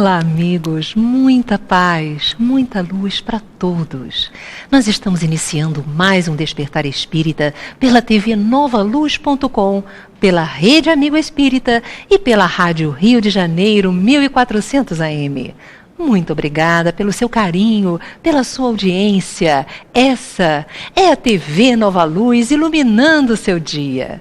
Olá, amigos! Muita paz, muita luz para todos. Nós estamos iniciando mais um Despertar Espírita pela TV novaluz.com, pela Rede Amigo Espírita e pela Rádio Rio de Janeiro 1400 AM. Muito obrigada pelo seu carinho, pela sua audiência. Essa é a TV Nova Luz iluminando o seu dia.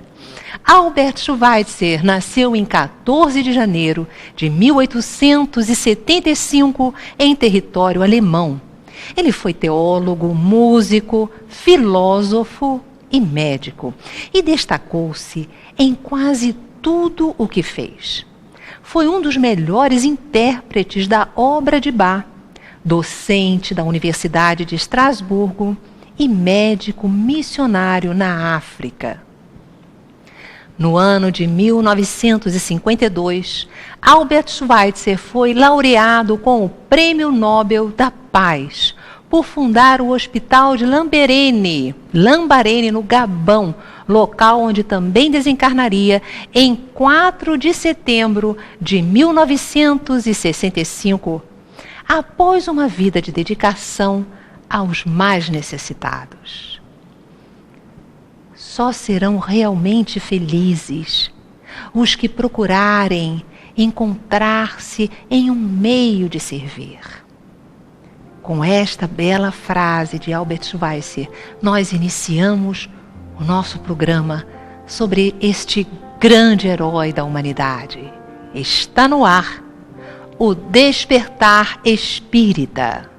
Albert Schweitzer nasceu em 14 de janeiro de 1875 em território alemão. Ele foi teólogo, músico, filósofo e médico e destacou-se em quase tudo o que fez. Foi um dos melhores intérpretes da obra de Bach, docente da Universidade de Estrasburgo e médico missionário na África. No ano de 1952, Albert Schweitzer foi laureado com o Prêmio Nobel da Paz por fundar o Hospital de Lambarene, no Gabão, local onde também desencarnaria em 4 de setembro de 1965, após uma vida de dedicação aos mais necessitados. Só serão realmente felizes os que procurarem encontrar-se em um meio de servir. Com esta bela frase de Albert Schweitzer, nós iniciamos o nosso programa sobre este grande herói da humanidade. Está no ar o Despertar Espírita.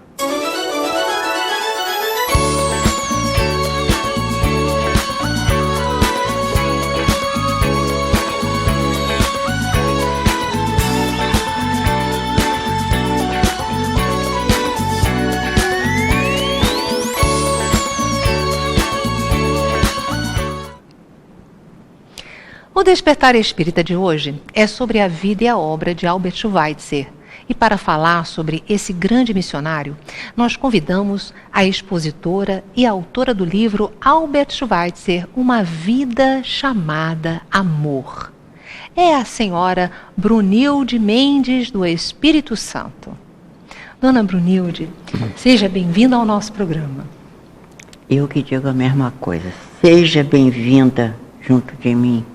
O Despertar Espírita de hoje é sobre a vida e a obra de Albert Schweitzer. E para falar sobre esse grande missionário, nós convidamos a expositora e autora do livro Albert Schweitzer, Uma Vida Chamada Amor. É a senhora Brunilde Mendes do Espírito Santo. Dona Brunilde, seja bem-vinda ao nosso programa. Eu que digo a mesma coisa. Seja bem-vinda junto de mim.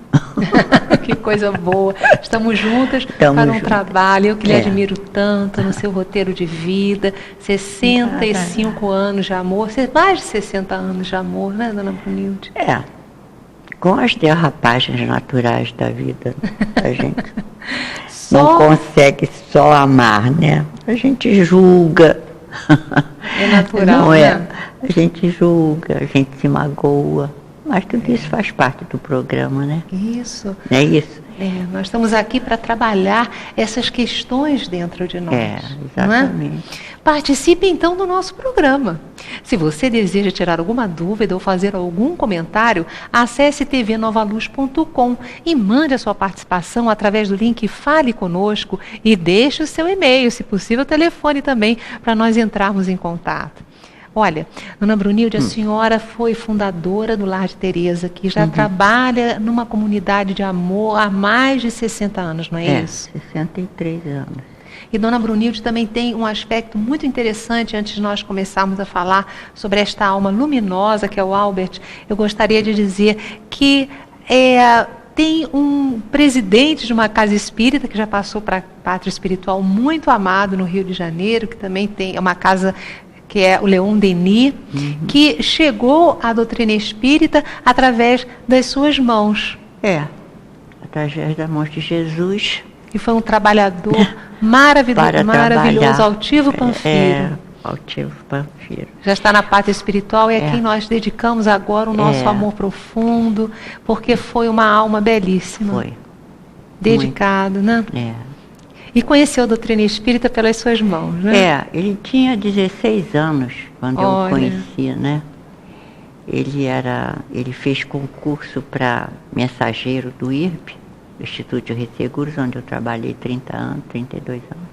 Que coisa boa. Estamos juntas para um trabalho. Eu que lhe admiro tanto no seu roteiro de vida. 65 anos de amor. Mais de 60 anos de amor, né, dona Brunilde? Com as derrapagens naturais da vida, a gente não consegue só amar, né? A gente julga. É natural, não é? Né? A gente julga, a gente se magoa. Mas tudo isso faz parte do programa, né? Isso. É isso? Nós estamos aqui para trabalhar essas questões dentro de nós. Exatamente. Não é? Participe então do nosso programa. Se você deseja tirar alguma dúvida ou fazer algum comentário, acesse tvnovaluz.com e mande a sua participação através do link Fale Conosco e deixe o seu e-mail, se possível, telefone também, para nós entrarmos em contato. Olha, dona Brunilde, a senhora foi fundadora do Lar de Tereza, que já trabalha numa comunidade de amor há mais de 60 anos, não é isso? 63 anos. E dona Brunilde também tem um aspecto muito interessante, antes de nós começarmos a falar sobre esta alma luminosa que é o Albert. Eu gostaria de dizer que tem um presidente de uma casa espírita que já passou para a pátria espiritual muito amado no Rio de Janeiro, que também tem uma casa que é o Leon Denis, que chegou à doutrina espírita através das suas mãos. Através das mãos de Jesus. E foi um trabalhador maravilhoso, Altivo Panfiro. Altivo Panfiro. Já está na pátria espiritual e é quem nós dedicamos agora o nosso amor profundo, porque foi uma alma belíssima. Foi. Dedicado, muito. Né? E conheceu a doutrina espírita pelas suas mãos, né? Ele tinha 16 anos quando eu o conheci, né? Ele fez concurso para mensageiro do IRP, do Instituto de Resseguros, onde eu trabalhei 32 anos.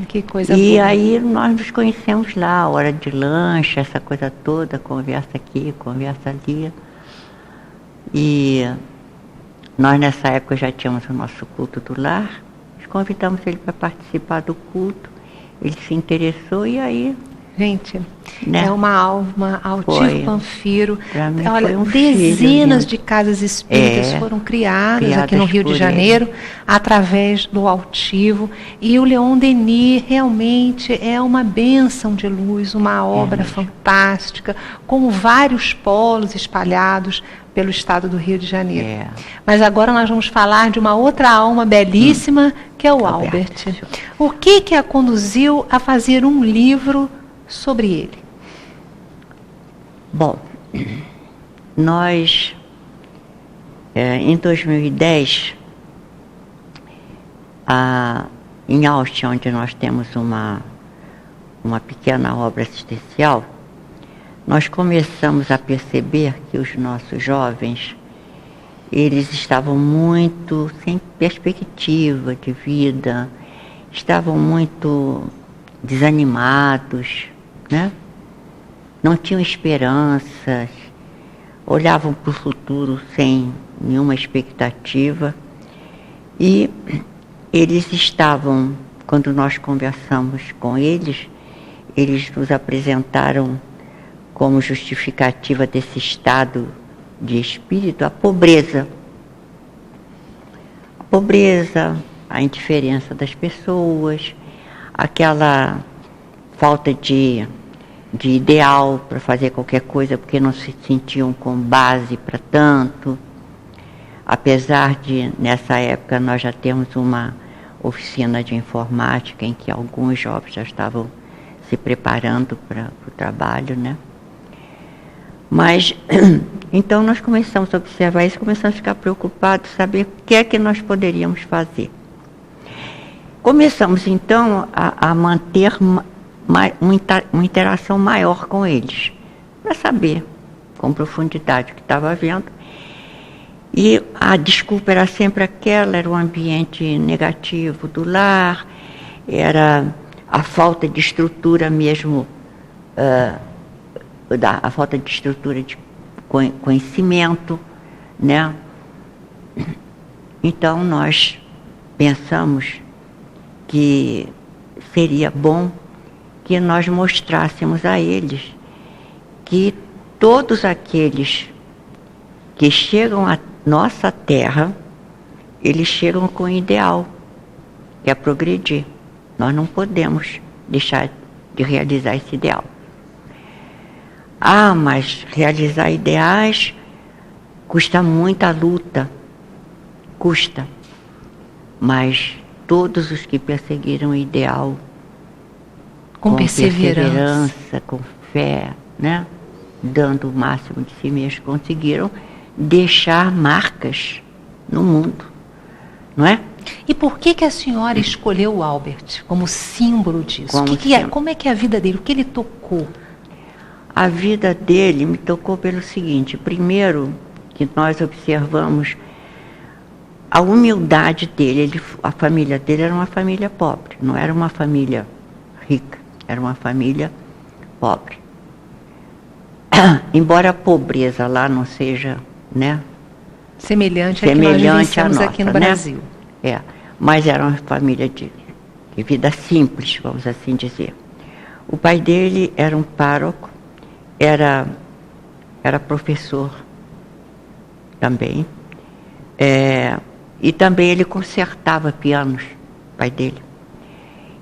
Que coisa boa. E aí nós nos conhecemos lá, hora de lanche, essa coisa toda, conversa aqui, conversa ali. E nós nessa época já tínhamos o nosso culto do lar. convidamos ele para participar do culto, ele se interessou e aí... Gente, né? é uma alma, Altivo Panfiro. Olha, foi um dezenas filho, de casas espíritas foram criadas aqui no Rio de por Janeiro, ele, através do Altivo. E o Leon Denis realmente é uma bênção de luz, uma obra fantástica, com vários polos espalhados pelo estado do Rio de Janeiro. Mas agora nós vamos falar de uma outra alma belíssima, que é o Albert. O que a conduziu a fazer um livro sobre ele? Bom, nós, em 2010, em Austin, onde nós temos uma pequena obra assistencial, nós começamos a perceber que os nossos jovens, eles estavam muito sem perspectiva de vida, estavam muito desanimados, né? Não tinham esperanças, olhavam para o futuro sem nenhuma expectativa. E eles estavam, quando nós conversamos com eles nos apresentaram como justificativa desse estado de espírito a pobreza. A pobreza, a indiferença das pessoas, aquela falta de ideal para fazer qualquer coisa, porque não se sentiam com base para tanto. Apesar de, nessa época, nós já temos uma oficina de informática em que alguns jovens já estavam se preparando para o trabalho, né? Mas, então nós começamos a observar isso, começamos a ficar preocupados, saber o que é que nós poderíamos fazer. Começamos, então, a manter uma interação maior com eles, para saber com profundidade o que estava havendo. E a desculpa era sempre aquela, era o ambiente negativo do lar, era a falta de estrutura mesmo, a falta de estrutura de conhecimento, né? Então nós pensamos que seria bom que nós mostrássemos a eles que todos aqueles que chegam à nossa terra, eles chegam com um ideal, que é progredir. Nós não podemos deixar de realizar esse ideal. Mas realizar ideais custa muita luta, custa. Mas todos os que perseguiram o ideal com perseverança, com fé, né? Dando o máximo de si mesmos, conseguiram deixar marcas no mundo, não é? E por que a senhora escolheu o Albert como símbolo disso? Como é que é a vida dele? O que ele tocou? A vida dele me tocou pelo seguinte: primeiro, que nós observamos a humildade dele. A família dele era uma família pobre, não era uma família rica, era uma família pobre. Embora a pobreza lá não seja, né, semelhante a que nós vivenciamos aqui no Brasil. Mas era uma família de vida simples, vamos assim dizer. O pai dele era um pároco, era professor também, e também ele consertava pianos, o pai dele.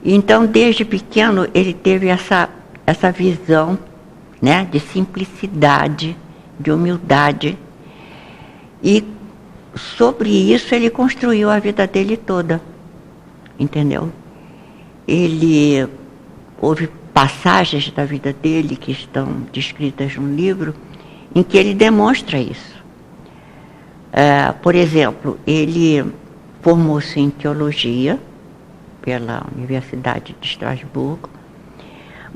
Então, desde pequeno, ele teve essa visão, né, de simplicidade, de humildade, e sobre isso ele construiu a vida dele toda, entendeu? Houve passagens da vida dele que estão descritas no livro, em que ele demonstra isso. Por exemplo, ele formou-se em teologia pela Universidade de Estrasburgo,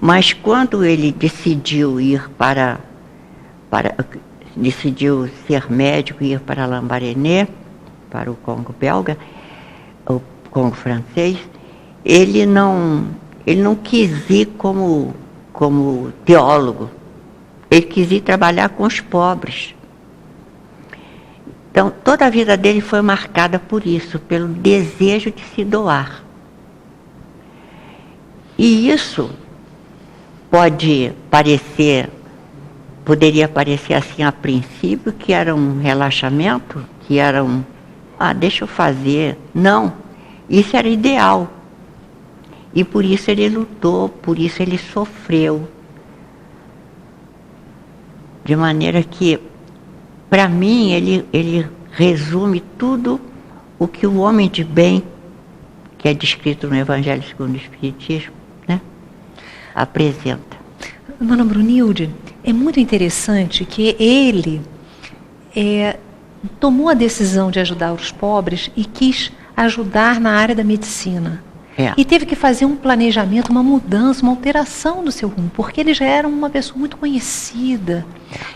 mas quando ele decidiu decidiu ser médico e ir para Lambaréné, para o Congo belga, o Congo francês, ele não quis ir como teólogo, ele quis ir trabalhar com os pobres. Então, toda a vida dele foi marcada por isso, pelo desejo de se doar. E isso poderia parecer assim a princípio que era um relaxamento, que era deixa eu fazer. Não, isso era ideal. E por isso ele lutou, por isso ele sofreu. De maneira que, para mim, ele resume tudo o que o homem de bem, que é descrito no Evangelho segundo o Espiritismo, né, apresenta. Dona Brunilde, é muito interessante que ele tomou a decisão de ajudar os pobres e quis ajudar na área da medicina. E teve que fazer um planejamento, uma mudança, uma alteração do seu rumo, porque ele já era uma pessoa muito conhecida.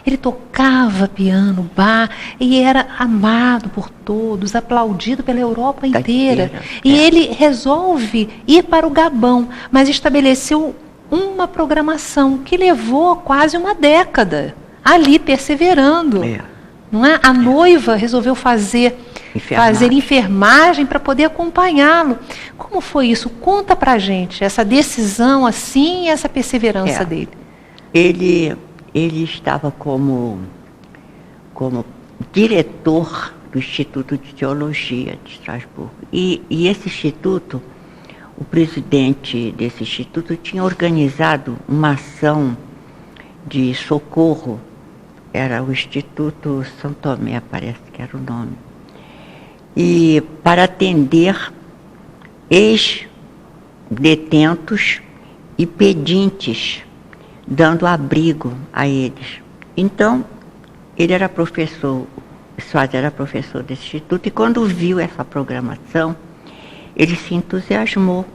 Ele tocava piano, bar, e era amado por todos, aplaudido pela Europa inteira. E ele resolve ir para o Gabão, mas estabeleceu uma programação que levou quase uma década ali perseverando. Não é? A noiva resolveu fazer enfermagem para poder acompanhá-lo. Como foi isso? Conta pra gente essa decisão assim e essa perseverança dele. Ele estava como diretor do Instituto de Teologia de Estrasburgo. E esse instituto, o presidente desse instituto tinha organizado uma ação de socorro. Era o Instituto São Tomé, parece que era o nome. E para atender ex-detentos e pedintes, dando abrigo a eles. Então, ele era professor, o Suárez era professor desse instituto, e quando viu essa programação, ele se entusiasmou.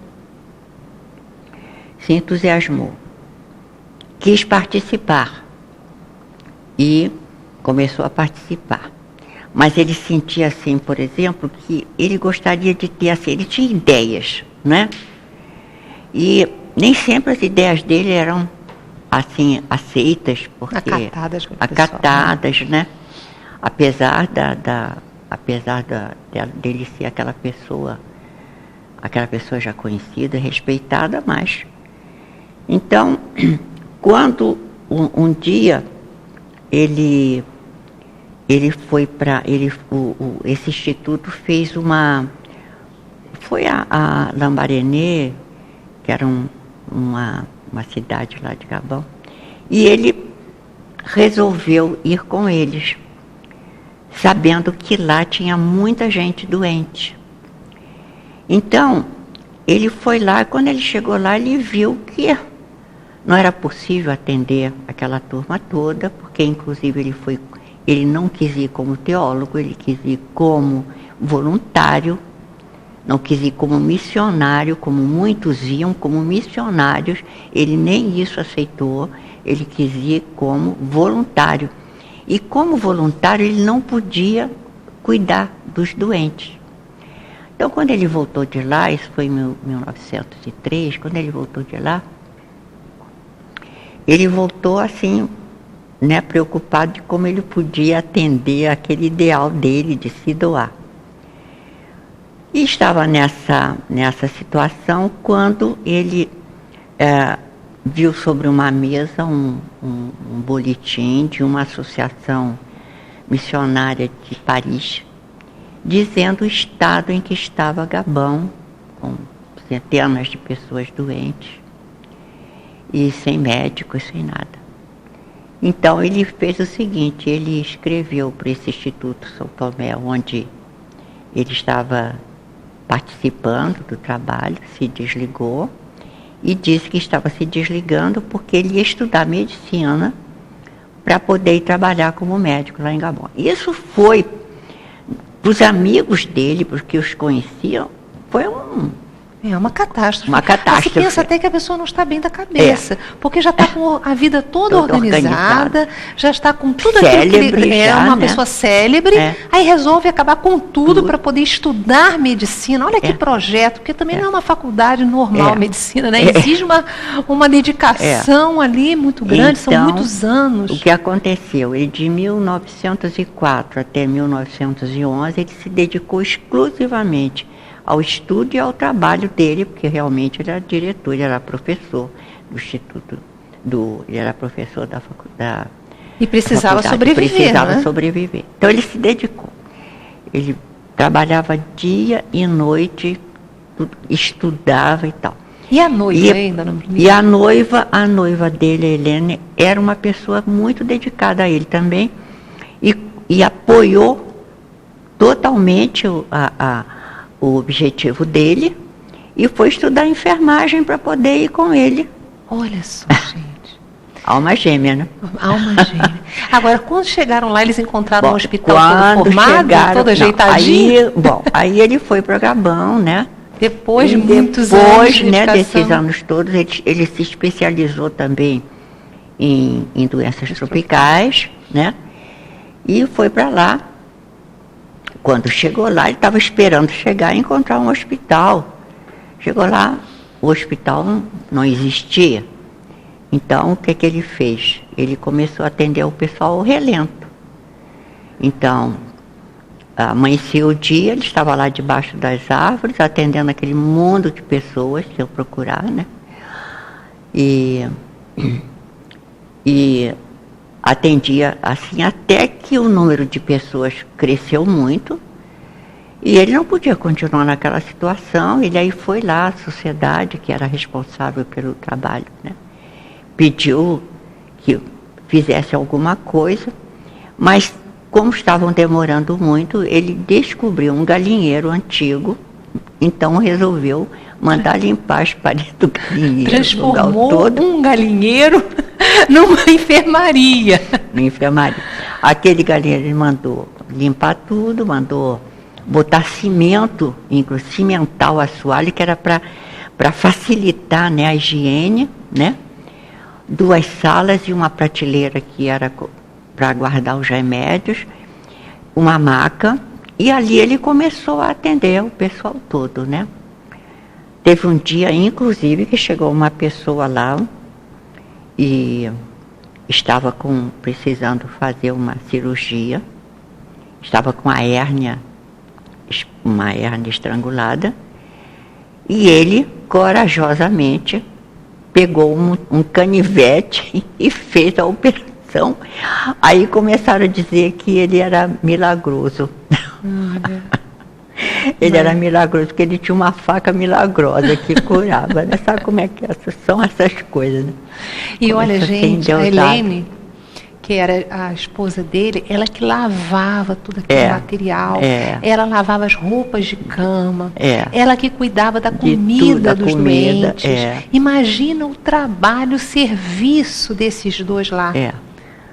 Quis participar. E começou a participar. Mas ele sentia assim, por exemplo, que ele gostaria de ter assim, ele tinha ideias, né? E nem sempre as ideias dele eram assim aceitas, porque acatadas, né? Apesar dele ser aquela pessoa já conhecida, respeitada, mas então, quando um dia esse instituto fez foi a Lambaréné, que era uma cidade lá de Gabão, e ele resolveu ir com eles, sabendo que lá tinha muita gente doente. Então, ele foi lá, e quando ele chegou lá, ele viu que não era possível atender aquela turma toda, porque inclusive ele não quis ir como teólogo, ele quis ir como voluntário, não quis ir como missionário, como muitos iam como missionários, ele nem isso aceitou, ele quis ir como voluntário. E como voluntário ele não podia cuidar dos doentes. Então quando ele voltou de lá, isso foi em 1903, quando ele voltou de lá, ele voltou assim, né, preocupado de como ele podia atender aquele ideal dele de se doar. E estava nessa situação quando ele viu sobre uma mesa um boletim de uma associação missionária de Paris, dizendo o estado em que estava Gabão, com centenas de pessoas doentes, e sem médicos, sem nada. Então ele fez o seguinte, ele escreveu para esse Instituto São Tomé, onde ele estava participando do trabalho, se desligou, e disse que estava se desligando porque ele ia estudar medicina para poder ir trabalhar como médico lá em Gabão. Isso foi, para os amigos dele, porque os conheciam, foi É uma catástrofe. Uma catástrofe. Você pensa até que a pessoa não está bem da cabeça, porque já está com a vida toda organizada, já está com tudo aquilo que é uma pessoa célebre, aí resolve acabar com tudo para poder estudar medicina. Olha que projeto, porque também não é uma faculdade normal, medicina, né? Exige uma dedicação ali muito grande, então, são muitos anos. O que aconteceu? Ele de 1904 até 1911, ele se dedicou exclusivamente ao estudo e ao trabalho dele, porque realmente ele era diretor, ele era professor do Instituto, ele era professor da faculdade. E precisava sobreviver, Precisava sobreviver. Então ele se dedicou. Ele trabalhava dia e noite, estudava e tal. E a noiva ainda não? E a noiva dele, a Helene, era uma pessoa muito dedicada a ele também, e apoiou totalmente o objetivo dele, e foi estudar enfermagem para poder ir com ele. Olha só, gente. Alma gêmea, né? Alma gêmea. Agora, quando chegaram lá, eles encontraram um hospital todo formado, todo ajeitadinho? Aí ele foi para Gabão, né? Depois de muitos anos de né, desses anos todos, ele se especializou também em doenças tropicais, né? E foi para lá. Quando chegou lá, ele estava esperando chegar e encontrar um hospital. Chegou lá, o hospital não existia. Então, o que ele fez? Ele começou a atender o pessoal ao relento. Então, amanheceu o dia, ele estava lá debaixo das árvores, atendendo aquele mundo de pessoas que eu procurar, né? E atendia assim até que o número de pessoas cresceu muito e ele não podia continuar naquela situação. Ele aí foi lá, a sociedade que era responsável pelo trabalho, né, pediu que fizesse alguma coisa, mas como estavam demorando muito, ele descobriu um galinheiro antigo, então resolveu mandar limpar as paredes do galinheiro. Transformou um galinheiro numa enfermaria. Na enfermaria. Aquele galinheiro ele mandou limpar tudo, mandou botar cimento, inclusive cimentar o assoalho, que era para facilitar, né, a higiene, né? 2 salas e uma prateleira que era para guardar os remédios, uma maca, e ali ele começou a atender o pessoal todo, né? Teve um dia, inclusive, que chegou uma pessoa lá e estava precisando fazer uma cirurgia, estava com uma hérnia estrangulada, e ele, corajosamente, pegou um canivete e fez a operação. Aí começaram a dizer que ele era milagroso. Ele era milagroso, porque ele tinha uma faca milagrosa que curava, né? Sabe como é que são essas coisas, né? E olha, gente, a Helene, que era a esposa dele, ela que lavava todo aquele material, ela lavava as roupas de cama, ela que cuidava da comida dos doentes. Imagina o trabalho, o serviço desses dois lá.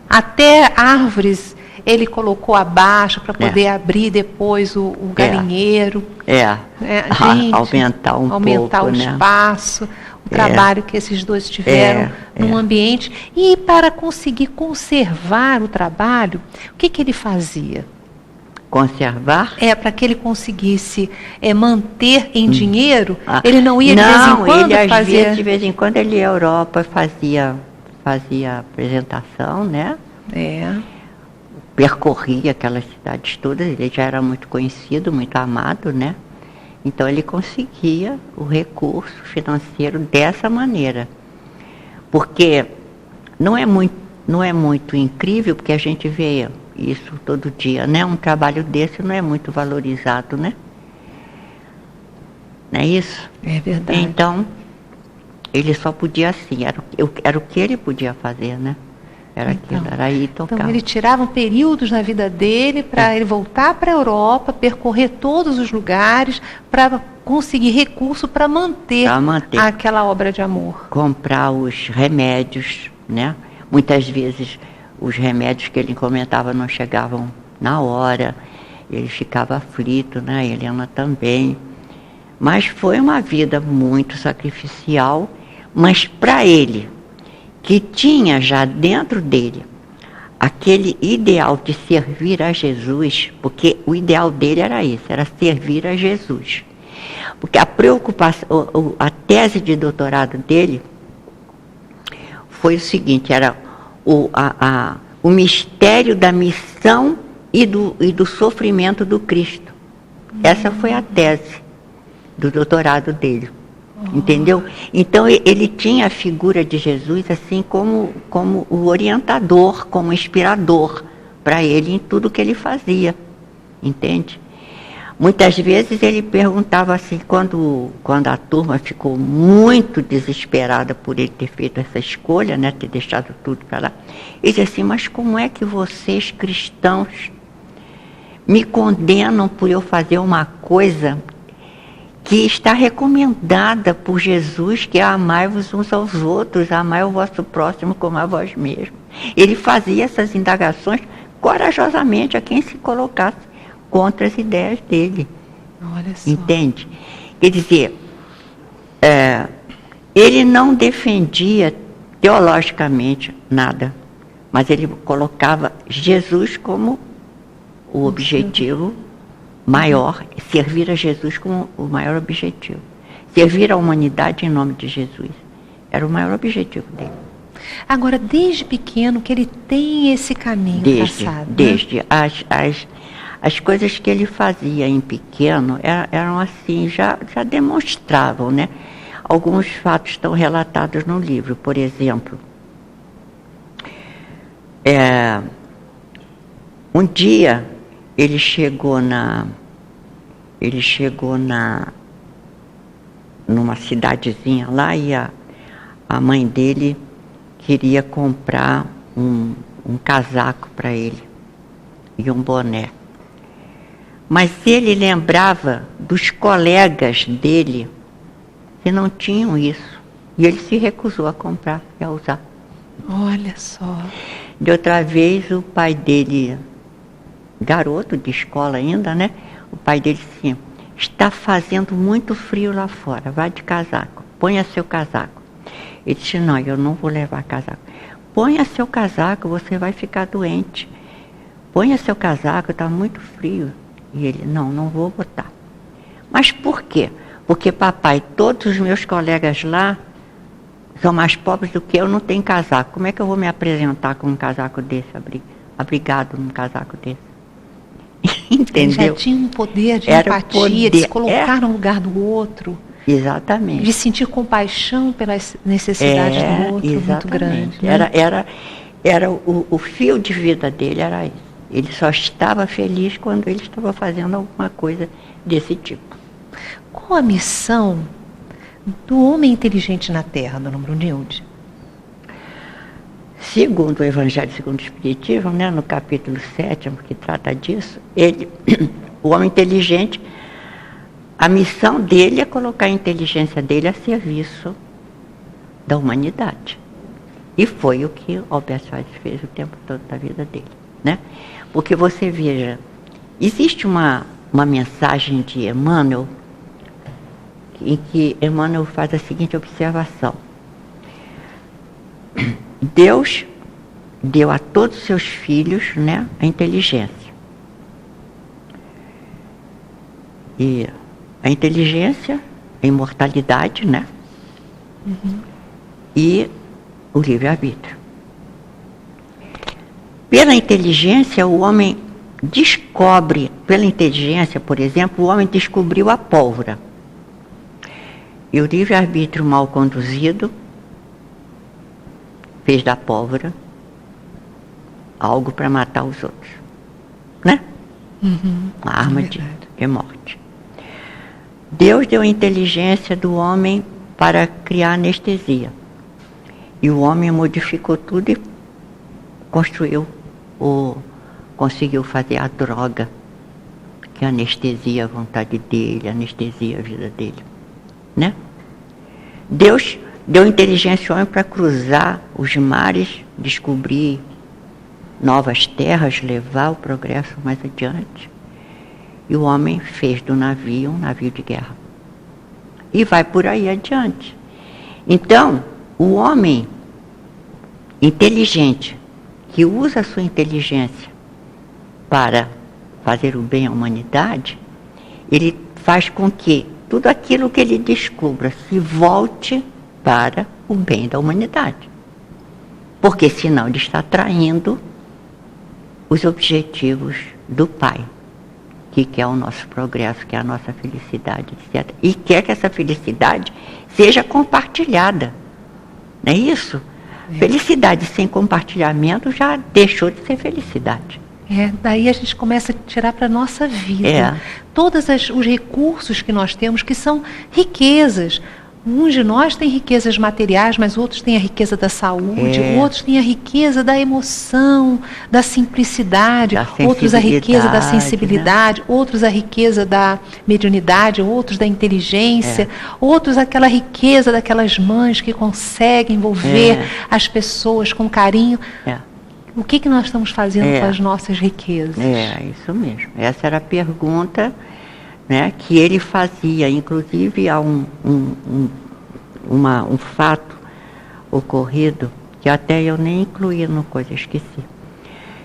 Até árvores ele colocou abaixo para poder abrir depois o galinheiro. Gente, aumentar pouco, o espaço, o trabalho que esses dois tiveram num ambiente. E para conseguir conservar o trabalho, o que ele fazia? Conservar? Para que ele conseguisse manter em dinheiro, ele não ia de vez em quando fazer... De vez em quando ele ia à Europa, fazia apresentação, né? Percorria aquelas cidades todas, ele já era muito conhecido, muito amado, né? Então ele conseguia o recurso financeiro dessa maneira. Porque não é muito incrível, porque a gente vê isso todo dia, né? Um trabalho desse não é muito valorizado, né? Não é isso? É verdade. Então, ele só podia assim, era o que ele podia fazer, né? Era aí tocava. Então ele tirava períodos na vida dele para ele voltar para a Europa, percorrer todos os lugares, para conseguir recurso para manter aquela obra de amor. Comprar os remédios, né? Muitas vezes os remédios que ele encomendava não chegavam na hora, ele ficava aflito, né? A Helena também. Mas foi uma vida muito sacrificial, mas para ele, que tinha já dentro dele aquele ideal de servir a Jesus, porque o ideal dele era esse, era servir a Jesus. Porque a preocupação, a tese de doutorado dele foi o seguinte, era o mistério da missão e do sofrimento do Cristo. Essa foi a tese do doutorado dele. Entendeu? Então ele tinha a figura de Jesus assim como o orientador, como inspirador para ele em tudo que ele fazia. Entende? Muitas vezes ele perguntava assim, quando a turma ficou muito desesperada por ele ter feito essa escolha, né, ter deixado tudo para lá, ele dizia assim, mas como é que vocês cristãos me condenam por eu fazer uma coisa que está recomendada por Jesus, que é amai-vos uns aos outros, amai o vosso próximo como a vós mesmos. Ele fazia essas indagações corajosamente a quem se colocasse contra as ideias dele. Olha só. Entende? Quer dizer, ele não defendia teologicamente nada, mas ele colocava Jesus como o objetivo maior, servir a Jesus como o maior objetivo. Servir a humanidade em nome de Jesus. Era o maior objetivo dele. Agora, desde pequeno que ele tem esse caminho traçado. Desde as coisas que ele fazia em pequeno eram assim, já demonstravam, né? Alguns fatos estão relatados no livro. Por exemplo, um dia ele chegou numa cidadezinha lá e a mãe dele queria comprar um casaco para ele e um boné. Mas ele lembrava dos colegas dele que não tinham isso. E ele se recusou a comprar e a usar. Olha só. De outra vez, o pai dele, garoto de escola ainda, né? O pai dele disse assim, está fazendo muito frio lá fora, vai de casaco, ponha seu casaco. Ele disse, não, eu não vou levar casaco. Ponha seu casaco, você vai ficar doente. Ponha seu casaco, está muito frio. E ele, não vou botar. Mas por quê? Porque, papai, todos os meus colegas lá são mais pobres do que eu, não tenho casaco. Como é que eu vou me apresentar com um casaco desse, abrigado num casaco desse? Entendeu? Ele já tinha um poder de Era empatia, de se colocar no lugar do outro. Exatamente. De sentir compaixão pelas necessidades do outro, muito grande. Né? Era o fio de vida dele, era isso. Ele só estava feliz quando ele estava fazendo alguma coisa desse tipo. Qual a missão do homem inteligente na Terra, dona Brunilde? Segundo o Evangelho segundo o Espiritismo, né, no capítulo 7, que trata disso, o homem inteligente, a missão dele é colocar a inteligência dele a serviço da humanidade. E foi o que Albert Schweitzer fez o tempo todo da vida dele. Né? Porque você veja, existe uma mensagem de Emmanuel, em que Emmanuel faz a seguinte observação. Deus deu a todos os seus filhos, né, a inteligência. E a inteligência, a imortalidade, né? E o livre-arbítrio. Pela inteligência, o homem descobre, pela inteligência, por exemplo, o homem descobriu a pólvora. E o livre-arbítrio mal conduzido fez da pólvora algo para matar os outros. Né? Uma arma de morte. Deus deu a inteligência do homem para criar anestesia. E o homem modificou tudo e construiu ou conseguiu fazer a droga que anestesia a vontade dele, anestesia a vida dele. Né? Deus deu inteligência ao homem para cruzar os mares, descobrir novas terras, levar o progresso mais adiante. E o homem fez do navio um navio de guerra. e vai por aí adiante. Então, o homem inteligente, que usa a sua inteligência para fazer o bem à humanidade, ele faz com que tudo aquilo que ele descubra se volte para o bem da humanidade. Porque senão ele está traindo os objetivos do Pai, que quer o nosso progresso, que é a nossa felicidade, etc. E quer que essa felicidade seja compartilhada. Não é isso? Felicidade sem compartilhamento já deixou de ser felicidade. Daí a gente começa a tirar para a nossa vida. Todos os recursos que nós temos, que são riquezas. Uns de nós têm riquezas materiais, mas outros têm a riqueza da saúde, outros têm a riqueza da emoção, da simplicidade, outros a riqueza da sensibilidade, né? Outros a riqueza da mediunidade, outros da inteligência, outros aquela riqueza daquelas mães que conseguem envolver as pessoas com carinho. O que nós estamos fazendo com as nossas riquezas? Isso mesmo. Essa era a pergunta, né, que ele fazia. Inclusive, há um fato ocorrido, que até eu nem incluí no coisa, esqueci.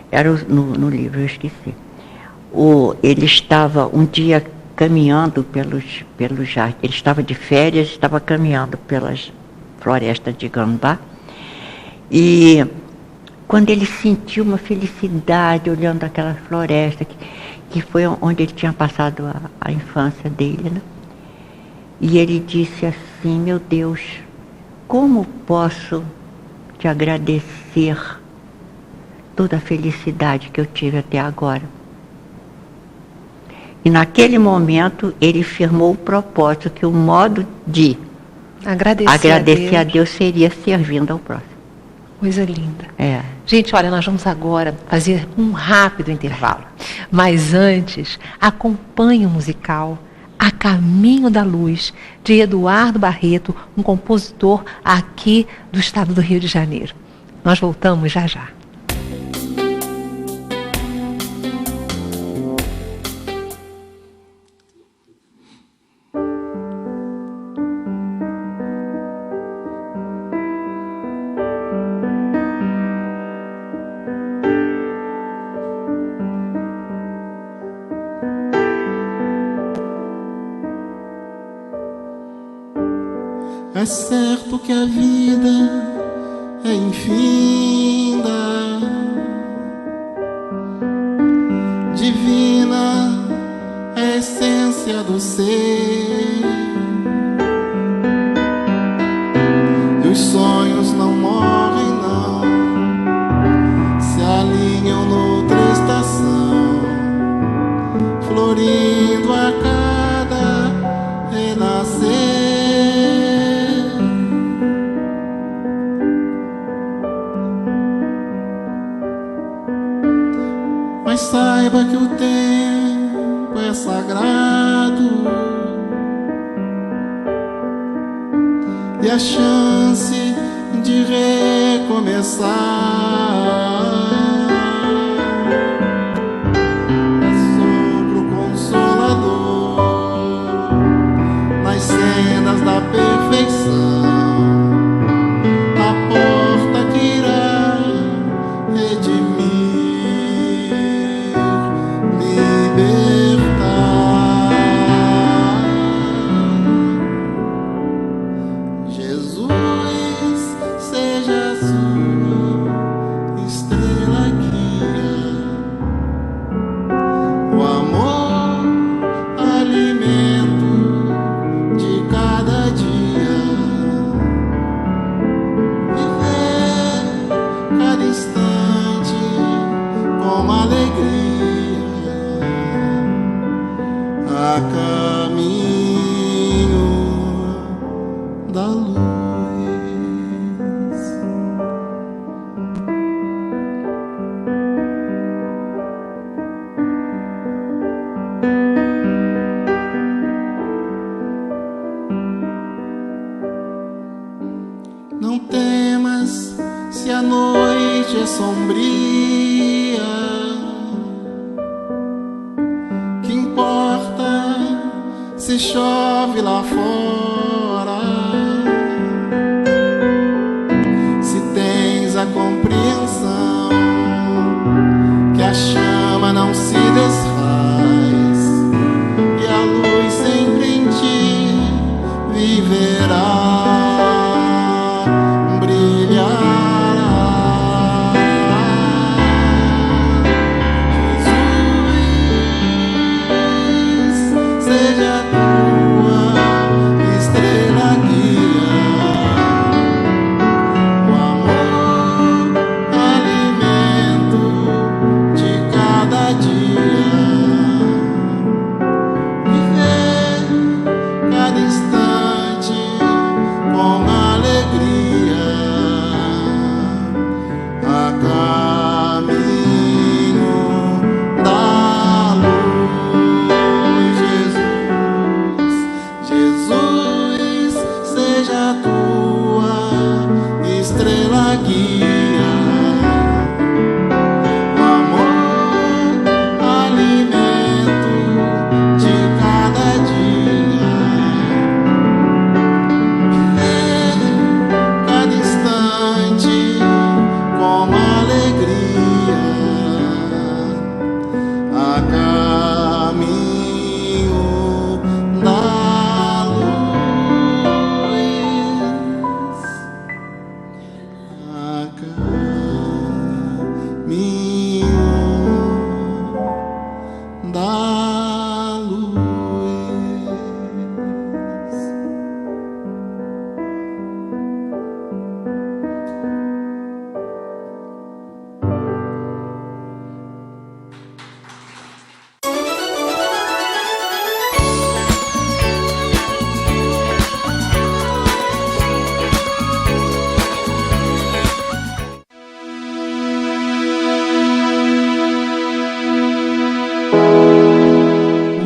Era no livro, eu esqueci. Ele estava um dia caminhando pelos jardins. Ele estava de férias, estava caminhando pelas florestas de Gambá. E quando ele sentiu uma felicidade olhando aquela floresta, que foi onde ele tinha passado a infância dele, né? E ele disse assim: meu Deus, como posso te agradecer toda a felicidade que eu tive até agora? E naquele momento ele firmou o propósito que o modo de agradecer a Deus seria servindo ao próximo. Coisa linda. Gente, olha, nós vamos agora fazer um rápido intervalo. Mas antes, acompanhe o musical A Caminho da Luz, de Eduardo Barreto, um compositor aqui do estado do Rio de Janeiro. Nós voltamos já já. É certo que a vida é infinda, divina é a essência do ser, e os sonhos não morrem não, se alinham noutra estação, florindo a cada renascer. Mas saiba que o tempo é sagrado e a chance de recomeçar é sopro consolador nas cenas da perfeição, a porta que irá redimir. A caminho da luz. Não temas se a noite é sombria. se chove lá fora, se tens a compreensão que a chama não se desfaz e a luz sempre em ti viverá.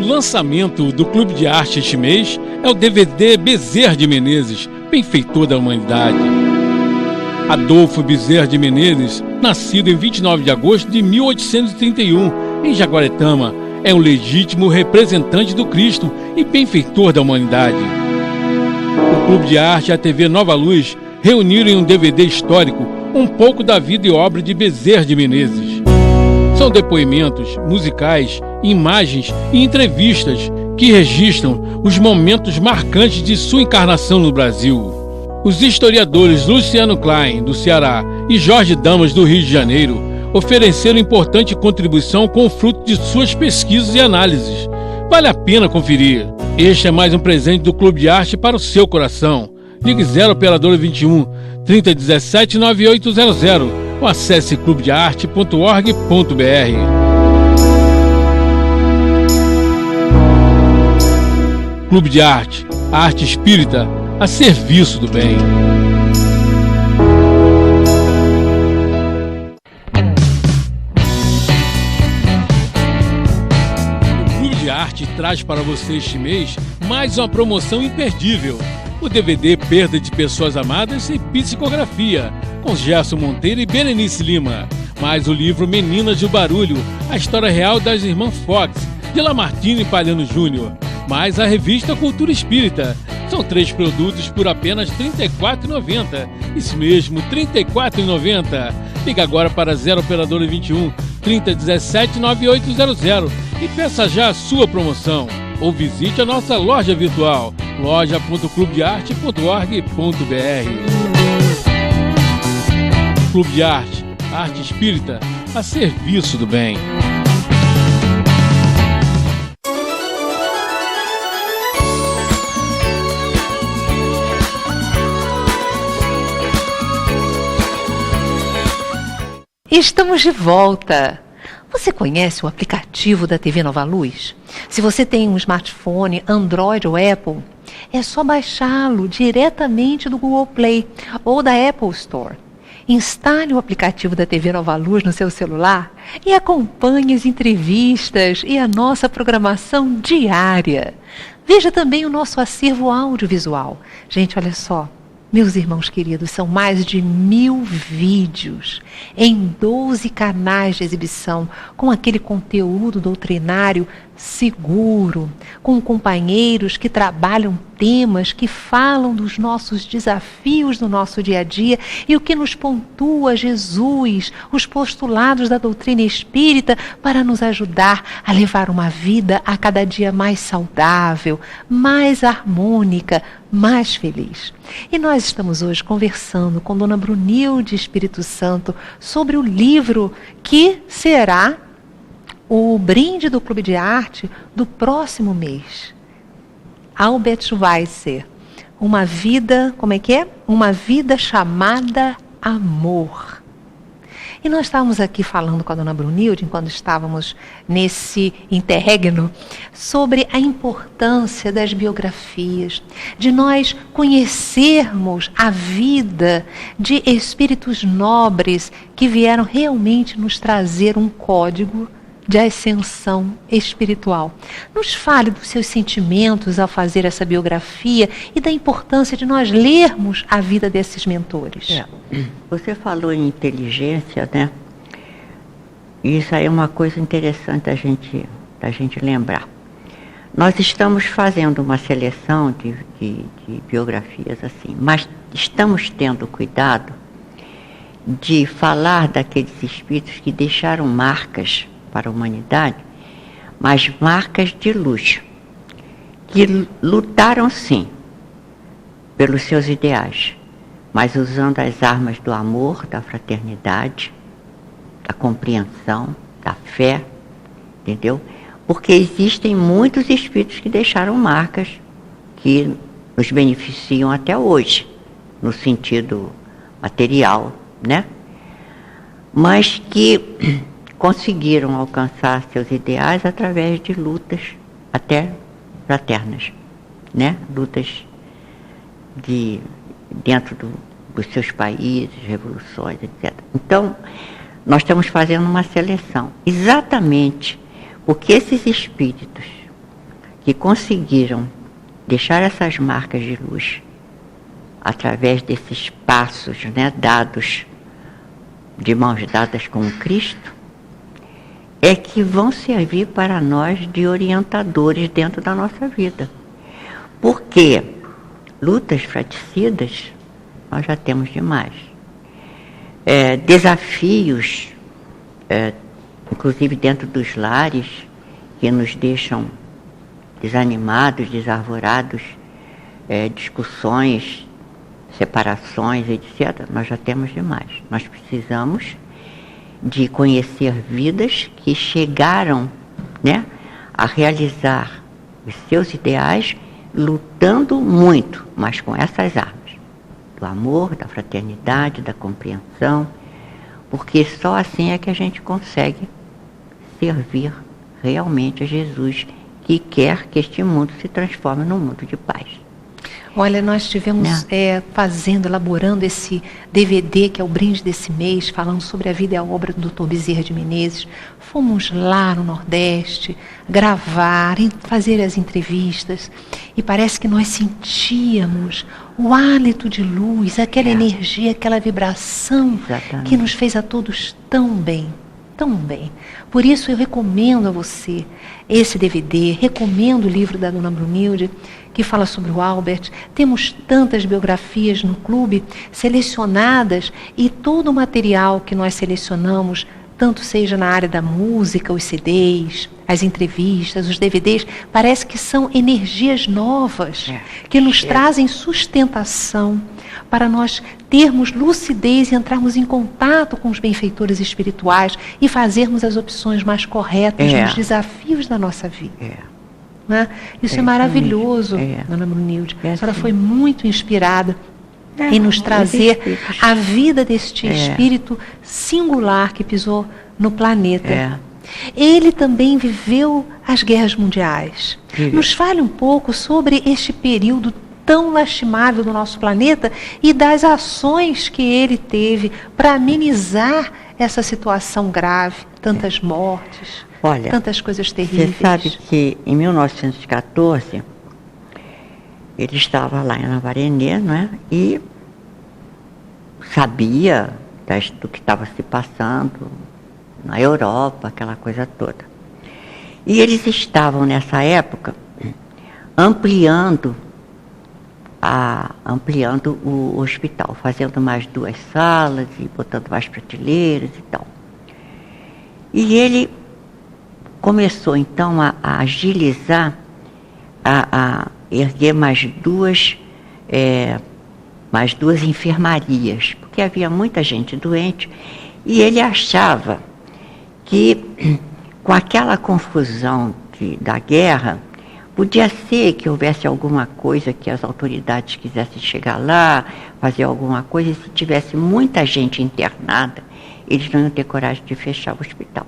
O lançamento do Clube de Arte este mês é o DVD Bezerra de Menezes, Benfeitor da Humanidade. Adolfo Bezerra de Menezes, nascido em 29 de agosto de 1831, em Jaguaretama, é um legítimo representante do Cristo e benfeitor da humanidade. O Clube de Arte e a TV Nova Luz reuniram em um DVD histórico um pouco da vida e obra de Bezerra de Menezes. São depoimentos musicais, imagens e entrevistas que registram os momentos marcantes de sua encarnação no Brasil. Os historiadores Luciano Klein, do Ceará, e Jorge Damas, do Rio de Janeiro, ofereceram importante contribuição com o fruto de suas pesquisas e análises. Vale a pena conferir. Este é mais um presente do Clube de Arte para o seu coração. Ligue 0 operadora 21 3017 9800 ou acesse clubedearte.org.br. Clube de Arte, a arte espírita a serviço do bem. O Clube de Arte traz para você este mês mais uma promoção imperdível. O DVD Perda de Pessoas Amadas e Psicografia, com Gerson Monteiro e Berenice Lima. Mais o livro Meninas do Barulho, a história real das irmãs Fox, de Lamartine e Palhano Júnior. Mais a revista Cultura Espírita. São 3 produtos por apenas R$ 34,90. Isso mesmo, R$ 34,90. Liga agora para 0 operadora 21 3017 9800 e peça já a sua promoção. Ou visite a nossa loja virtual, loja.clubedearte.org.br. Clube de Arte, arte espírita a serviço do bem. Estamos de volta. Você conhece o aplicativo da TV Nova Luz? Se você tem um smartphone Android ou Apple, é só baixá-lo diretamente do Google Play ou da Apple Store. Instale o aplicativo da TV Nova Luz no seu celular e acompanhe as entrevistas e a nossa programação diária. Veja também o nosso acervo audiovisual. Gente, olha só. Meus irmãos queridos, são mais de 1000 vídeos em 12 canais de exibição com aquele conteúdo doutrinário seguro, com companheiros que trabalham temas que falam dos nossos desafios no nosso dia a dia e o que nos pontua Jesus, os postulados da doutrina espírita para nos ajudar a levar uma vida a cada dia mais saudável, mais harmônica, mais feliz. E nós estamos hoje conversando com Dona Brunilde Espírito Santo sobre o livro que será o brinde do Clube de Arte do próximo mês. Albert Schweitzer, uma vida, como é que é? Uma vida chamada amor. E nós estávamos aqui falando com a Dona Brunilde, enquanto estávamos nesse interregno, sobre a importância das biografias, de nós conhecermos a vida de espíritos nobres que vieram realmente nos trazer um código de ascensão espiritual. Nos fale dos seus sentimentos ao fazer essa biografia e da importância de nós lermos a vida desses mentores. Você falou em inteligência, né? Isso aí é uma coisa interessante da gente lembrar. Nós estamos fazendo uma seleção de biografias assim, mas estamos tendo cuidado de falar daqueles espíritos que deixaram marcas para a humanidade, mas marcas de luz, que lutaram sim pelos seus ideais, mas usando as armas do amor, da fraternidade, da compreensão, da fé, entendeu? Porque existem muitos espíritos que deixaram marcas que nos beneficiam até hoje, no sentido material, né? Mas que conseguiram alcançar seus ideais através de lutas até fraternas, né? Lutas dentro dos seus países, revoluções, etc. Então, nós estamos fazendo uma seleção, exatamente porque esses espíritos que conseguiram deixar essas marcas de luz através desses passos, né, dados de mãos dadas com Cristo, é que vão servir para nós de orientadores dentro da nossa vida. Porque lutas fraticidas nós já temos demais. Desafios, inclusive dentro dos lares, que nos deixam desanimados, desarvorados, discussões, separações, etc., nós já temos demais. Nós precisamos de conhecer vidas que chegaram, né, a realizar os seus ideais, lutando muito, mas com essas armas do amor, da fraternidade, da compreensão, porque só assim é que a gente consegue servir realmente a Jesus, que quer que este mundo se transforme num mundo de paz. Olha, nós estivemos elaborando esse DVD, que é o brinde desse mês, falando sobre a vida e a obra do Dr. Bezerra de Menezes. Fomos lá no Nordeste gravar, fazer as entrevistas, e parece que nós sentíamos o hálito de luz, aquela energia, aquela vibração. Exatamente. Que nos fez a todos tão bem, tão bem. Por isso eu recomendo a você esse DVD, recomendo o livro da Dona Brunilde, que fala sobre o Albert. Temos tantas biografias no clube selecionadas, e todo o material que nós selecionamos, tanto seja na área da música, os CDs, as entrevistas, os DVDs, parece que são energias novas, que nos trazem sustentação para nós termos lucidez e entrarmos em contato com os benfeitores espirituais e fazermos as opções mais corretas nos desafios da nossa vida. Né? Isso é maravilhoso, Dona Brunilde. A senhora foi muito inspirada em nos trazer a vida deste espírito singular que pisou no planeta. Ele também viveu as guerras mundiais. Nos fale um pouco sobre este período tão lastimável do nosso planeta e das ações que ele teve para amenizar essa situação grave, tantas mortes. Olha, tantas coisas terríveis. Você sabe que em 1914 ele estava lá em Lavarainê, não é? E sabia do que estava se passando na Europa, aquela coisa toda. E eles estavam nessa época ampliando o hospital, fazendo mais 2 salas e botando mais prateleiras e tal. E ele começou então a agilizar, a erguer mais duas enfermarias, porque havia muita gente doente, e ele achava que com aquela confusão da guerra, podia ser que houvesse alguma coisa que as autoridades quisessem chegar lá, fazer alguma coisa, e se tivesse muita gente internada, eles não iam ter coragem de fechar o hospital.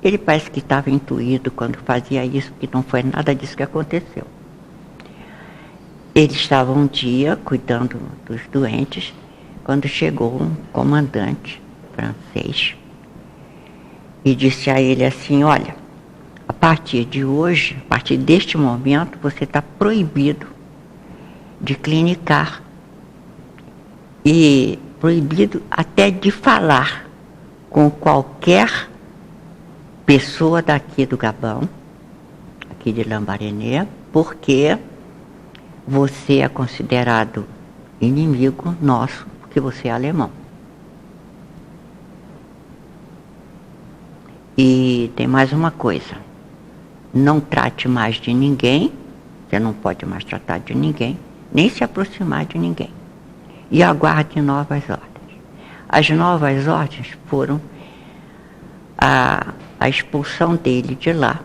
Ele parece que estava intuído quando fazia isso, porque não foi nada disso que aconteceu. Ele estava um dia cuidando dos doentes, quando chegou um comandante francês e disse a ele assim: olha, a partir de hoje, a partir deste momento, você está proibido de clinicar e proibido até de falar com qualquer pessoa daqui do Gabão, aqui de Lambaréné, porque você é considerado inimigo nosso, porque você é alemão. E tem mais uma coisa: não trate mais de ninguém, você não pode mais tratar de ninguém, nem se aproximar de ninguém. E aguarde novas ordens. As novas ordens foram a expulsão dele de lá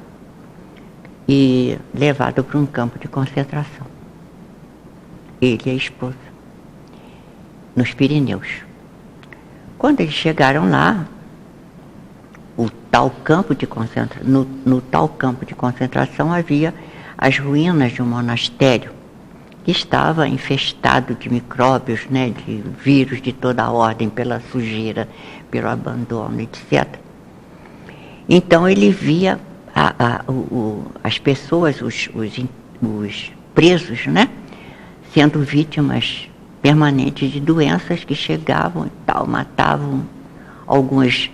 e levado para um campo de concentração. Ele e a esposa, nos Pirineus. Quando eles chegaram lá, no tal campo de concentração havia as ruínas de um monastério que estava infestado de micróbios, né, de vírus de toda a ordem, pela sujeira, pelo abandono, etc. Então ele via as pessoas, os presos, né, sendo vítimas permanentes de doenças que chegavam e tal, matavam. Alguns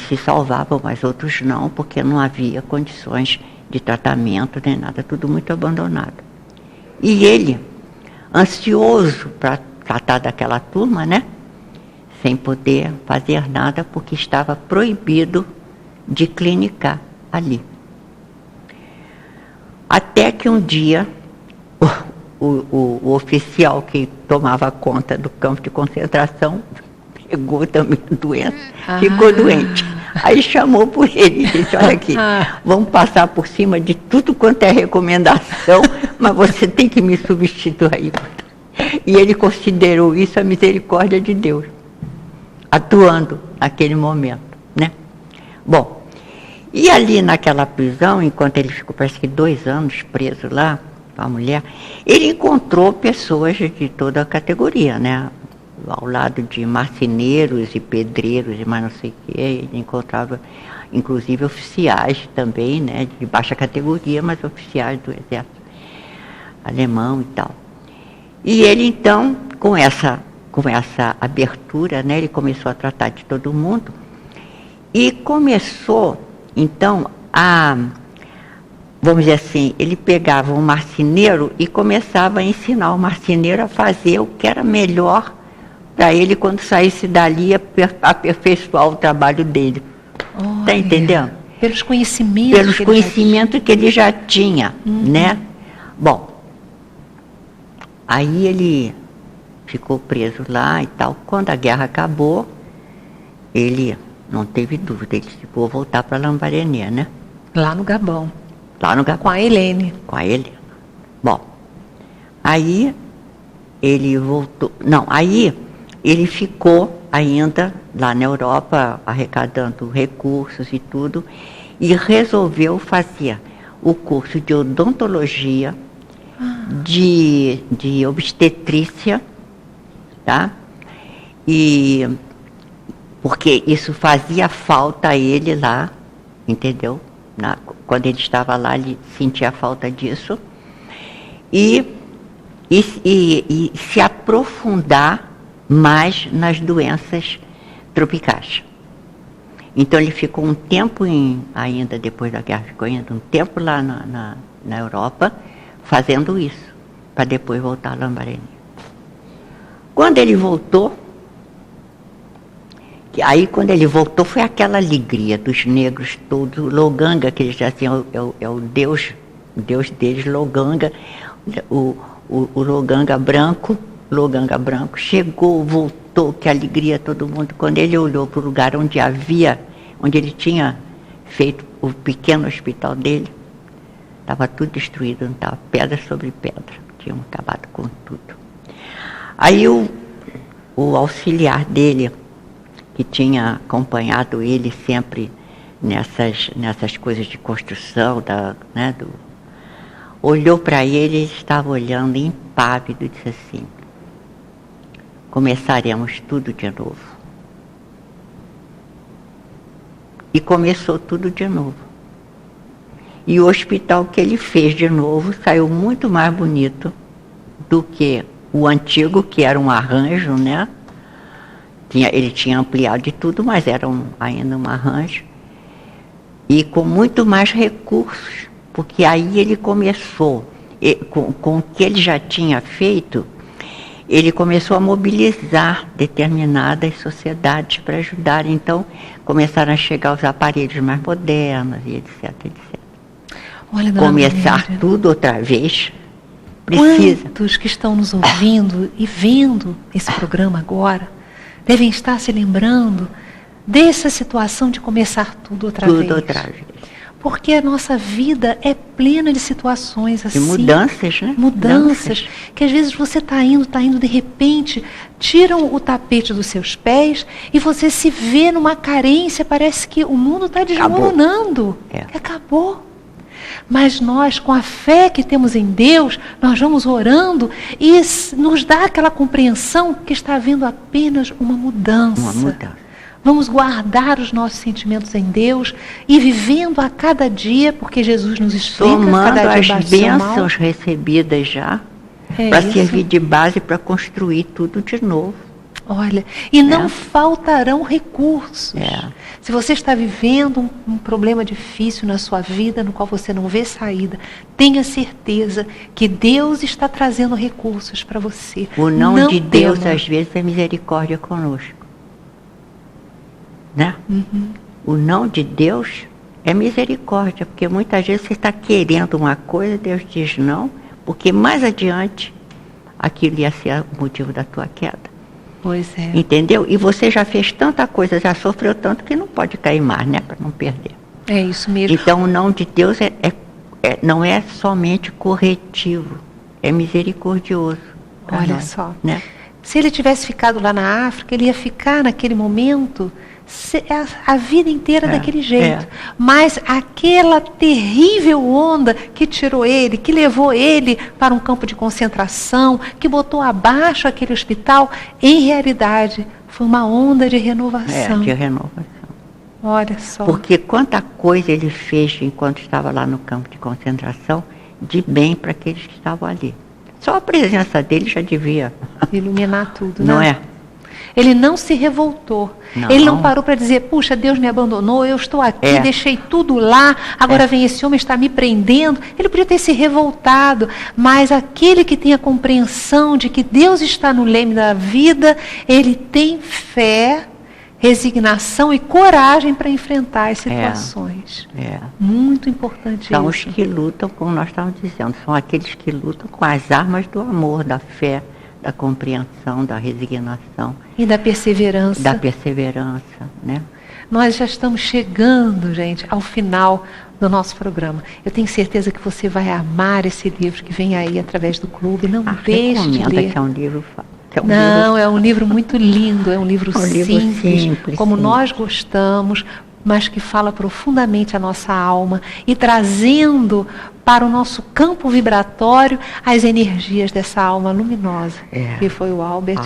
se salvavam, mas outros não, porque não havia condições de tratamento nem nada, tudo muito abandonado. E ele, ansioso para tratar daquela turma, né, sem poder fazer nada, porque estava proibido de clinicar ali. Até que um dia o oficial que tomava conta do campo de concentração pegou também a doença, ficou doente. Aí chamou por ele e disse: olha aqui, vamos passar por cima de tudo quanto é recomendação, mas você tem que me substituir. E ele considerou isso a misericórdia de Deus, atuando naquele momento, né? Bom, e ali naquela prisão, enquanto ele ficou, parece que 2 anos preso lá, com a mulher, ele encontrou pessoas de toda a categoria, né? Ao lado de marceneiros e pedreiros e mais não sei o quê, ele encontrava inclusive oficiais também, né? De baixa categoria, mas oficiais do exército alemão e tal. E ele então, com essa abertura, né? Ele começou a tratar de todo mundo e começou então vamos dizer assim, ele pegava um marceneiro e começava a ensinar o marceneiro a fazer o que era melhor para ele quando saísse dali, aperfeiçoar o trabalho dele. Está entendendo? Pelos conhecimentos. Que ele já tinha, né? Bom, aí ele ficou preso lá e tal. Quando a guerra acabou, ele não teve dúvida, ele disse: vou voltar para Lambaréné, né? Lá no Gabão. Lá no Gabão. Com a Helene. Com a Helene. Bom, aí ele voltou. Não, aí ele ficou ainda lá na Europa, arrecadando recursos e tudo, e resolveu fazer o curso de odontologia, de obstetrícia, tá? E porque isso fazia falta a ele lá, entendeu? Quando ele estava lá, ele sentia falta disso. E se aprofundar mais nas doenças tropicais. Então ele ficou um tempo, ainda depois da guerra, ficou ainda um tempo lá na Europa, fazendo isso, para depois voltar a Lambaréné. Quando ele voltou, quando ele voltou foi aquela alegria dos negros todos, o Loganga, que eles diziam, é o Deus deles, Loganga, o Loganga branco chegou, voltou, que alegria todo mundo. Quando ele olhou para o lugar onde ele tinha feito o pequeno hospital dele, estava tudo destruído, não estava pedra sobre pedra, tinham acabado com tudo. Aí o auxiliar dele, que tinha acompanhado ele sempre nessas coisas de construção, olhou para ele estava olhando impávido e disse assim: começaremos tudo de novo. E começou tudo de novo. E o hospital que ele fez de novo saiu muito mais bonito do que o antigo, que era um arranjo, né? Ele tinha ampliado de tudo, mas era ainda um arranjo. E com muito mais recursos, porque aí ele começou, com o que ele já tinha feito, ele começou a mobilizar determinadas sociedades para ajudar. Então, começaram a chegar os aparelhos mais modernos, e etc, etc. Olha, começar tudo outra vez. Precisa. Quantos que estão nos ouvindo e vendo esse programa agora devem estar se lembrando dessa situação de começar tudo outra vez. Tudo outra vez. Porque a nossa vida é plena de situações assim. E mudanças, né? Mudanças. Que às vezes você está indo, de repente, tiram o tapete dos seus pés e você se vê numa carência, parece que o mundo está desmoronando. Acabou. Mas nós, com a fé que temos em Deus, nós vamos orando e nos dá aquela compreensão que está havendo apenas uma mudança. Uma mudança. Vamos guardar os nossos sentimentos em Deus e vivendo a cada dia, porque Jesus nos explica somando cada dia as bênçãos recebidas já, para servir de base para construir tudo de novo. Olha, e não faltarão recursos. Se você está vivendo um problema difícil na sua vida, no qual você não vê saída, tenha certeza que Deus está trazendo recursos para você. O não de Deus, às vezes, é misericórdia conosco. Né? O não de Deus é misericórdia, porque muitas vezes você está querendo uma coisa, Deus diz não, porque mais adiante aquilo ia ser o motivo da tua queda. Pois é. Entendeu? E você já fez tanta coisa, já sofreu tanto que não pode cair mais, né? Para não perder. É isso mesmo. Então o não de Deus não é somente corretivo, é misericordioso. Olha só. Né? Se ele tivesse ficado lá na África, ele ia ficar naquele momento a vida inteira daquele jeito. Mas aquela terrível onda que tirou ele, que levou ele para um campo de concentração, que botou abaixo aquele hospital, em realidade foi uma onda de renovação. De renovação. Olha só. Porque quanta coisa ele fez enquanto estava lá no campo de concentração, de bem para aqueles que estavam ali. Só a presença dele já devia iluminar tudo, não é? Ele não se revoltou. Não. Ele não parou para dizer, puxa, Deus me abandonou, eu estou aqui, deixei tudo lá, agora vem esse homem, está me prendendo. Ele podia ter se revoltado, mas aquele que tem a compreensão de que Deus está no leme da vida, ele tem fé, resignação e coragem para enfrentar as situações. Muito importante são isso. São os que lutam, como nós estávamos dizendo, são aqueles que lutam com as armas do amor, da fé, da compreensão, da resignação. E da perseverança. Da perseverança, né? Nós já estamos chegando, gente, ao final do nosso programa. Eu tenho certeza que você vai amar esse livro que vem aí através do clube. Não deixe de ler. Que é um livro... é um livro muito lindo, é um livro simples, como nós gostamos, mas que fala profundamente a nossa alma e trazendo para o nosso campo vibratório as energias dessa alma luminosa, que foi o Albert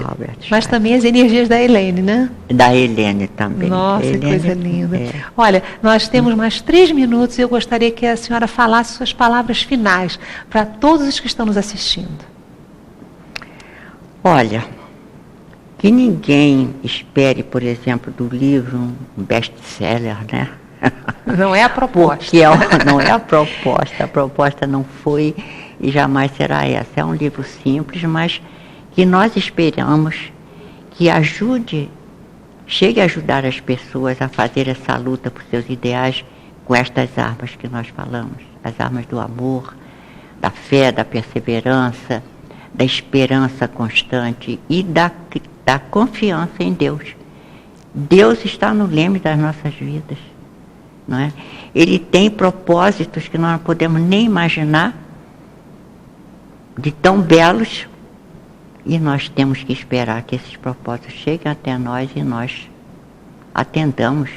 mas também as energias da Helene, né? Da Helene também. Nossa, que coisa linda. Olha, nós temos mais 3 minutos e eu gostaria que a senhora falasse suas palavras finais para todos os que estão nos assistindo. Olha, que ninguém espere, por exemplo, do livro um best-seller, né? Não é a proposta. Porque não é a proposta não foi e jamais será essa. É um livro simples, mas que nós esperamos que chegue a ajudar as pessoas a fazer essa luta por seus ideais com estas armas que nós falamos, as armas do amor, da fé, da perseverança, da esperança constante e da confiança em Deus. Deus está no leme das nossas vidas, não é? Ele tem propósitos que nós não podemos nem imaginar, de tão belos, e nós temos que esperar que esses propósitos cheguem até nós e nós atendamos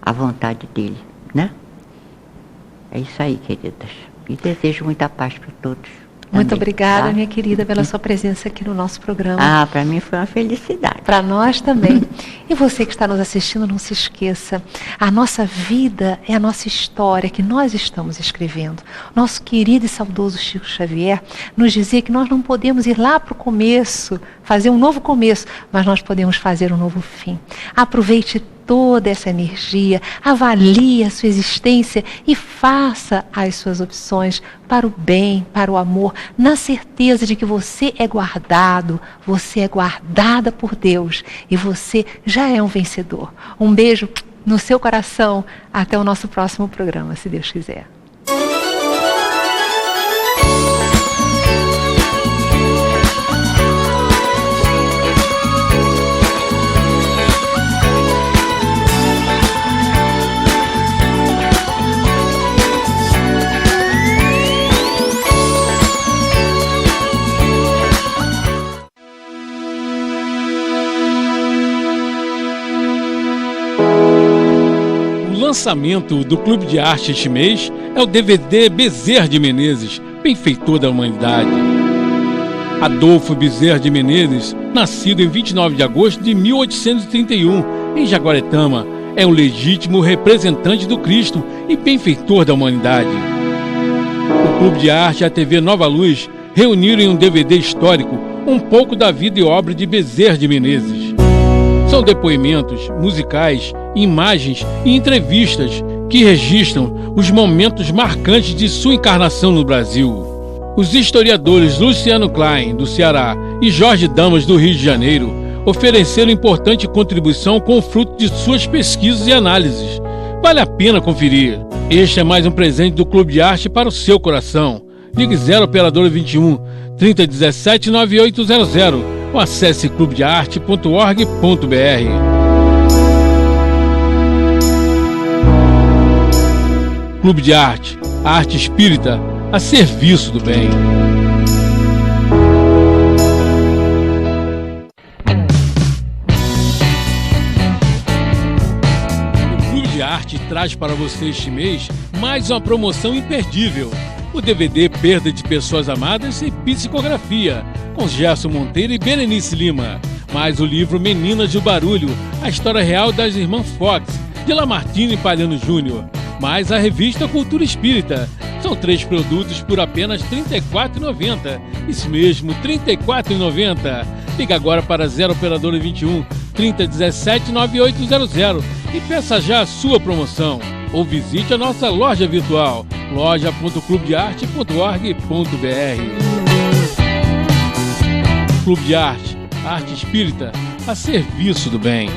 à vontade dele, né? É isso aí, queridas. E desejo muita paz para todos. Muito também, obrigada, tá? minha querida, pela sua presença aqui no nosso programa. Para mim foi uma felicidade. Para nós também. E você que está nos assistindo, não se esqueça, a nossa vida é a nossa história que nós estamos escrevendo. Nosso querido e saudoso Chico Xavier nos dizia que nós não podemos ir lá para o começo, fazer um novo começo, mas nós podemos fazer um novo fim. Aproveite toda essa energia, avalie a sua existência e faça as suas opções para o bem, para o amor, na certeza de que você é guardado, você é guardada por Deus e você já é um vencedor. Um beijo no seu coração, até o nosso próximo programa, se Deus quiser. O lançamento do Clube de Arte este mês é o DVD Bezerra de Menezes, benfeitor da humanidade. Adolfo Bezerra de Menezes, nascido em 29 de agosto de 1831, em Jaguaretama, é o legítimo representante do Cristo e benfeitor da humanidade. O Clube de Arte e a TV Nova Luz reuniram em um DVD histórico um pouco da vida e obra de Bezerra de Menezes. São depoimentos musicais, imagens e entrevistas que registram os momentos marcantes de sua encarnação no Brasil. Os historiadores Luciano Klein, do Ceará, e Jorge Damas, do Rio de Janeiro, ofereceram importante contribuição com o fruto de suas pesquisas e análises. Vale a pena conferir. Este é mais um presente do Clube de Arte para o seu coração. Ligue 0 operadora 21 3017 9800 ou acesse clubedearte.org.br. Clube de Arte, a arte espírita a serviço do bem. O Clube de Arte traz para você este mês mais uma promoção imperdível. O DVD Perda de Pessoas Amadas e Psicografia, com Gerson Monteiro e Berenice Lima. Mais o livro Meninas do Barulho, a história real das irmãs Fox, de Lamartine e Palhano Júnior. Mais a revista Cultura Espírita. São 3 produtos por apenas R$ 34,90. Isso mesmo, R$ 34,90. Liga agora para 0 operadora 21 3017 9800 e peça já a sua promoção. Ou visite a nossa loja virtual, loja.clubedearte.org.br. Clube de Arte, arte espírita a serviço do bem.